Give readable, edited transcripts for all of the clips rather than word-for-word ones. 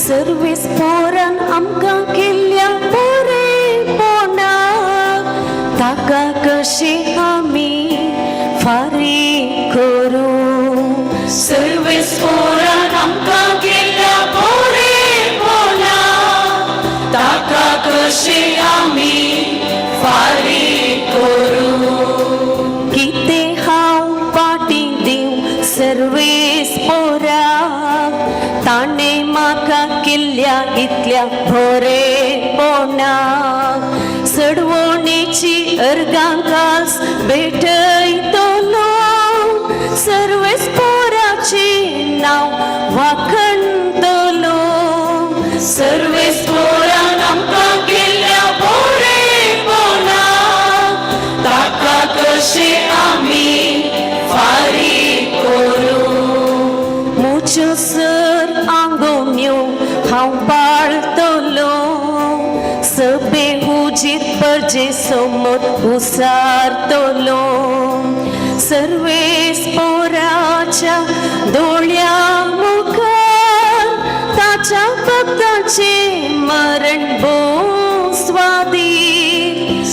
Service पोरान आमकां केल्ल्या बरेपणा ताका कशी आमी फारीक करूं. सर्वीस पोरान आमकां केल्ल्या बरेपणा ताका कशी आमी फारीक करूं. कितें हांव पाटी दिवं सर्वीस पोराक ताणें म्हाका केल्ल्या इतल्या बरेपणाक. सडवणेची अर्गांकास भेटयतलो सर्वीस पोराचें नांव वाखणतलो. सर्वीस पोरान आमकां केल्ल्या बरेपणाक ताका कशें आमी फारीक करूं. मुज्यो सर आंगोन्यो हांव पाळटलो सबे हुजीत परजे समोर उसारतलो. सर्वेस पोराच्या दोळ्या मुखार ताच्या भक्ताचे मरण भोसवादी.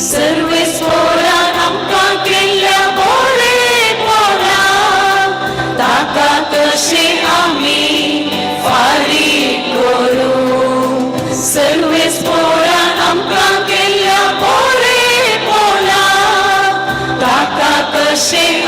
सर्वेस पोरान आमकां केल्ल्या बरेपणाक ताका कशें आमी फारीक करूं. सर्वेस पोरान आमकां केल्ल्या बरेपणाक ताका कशें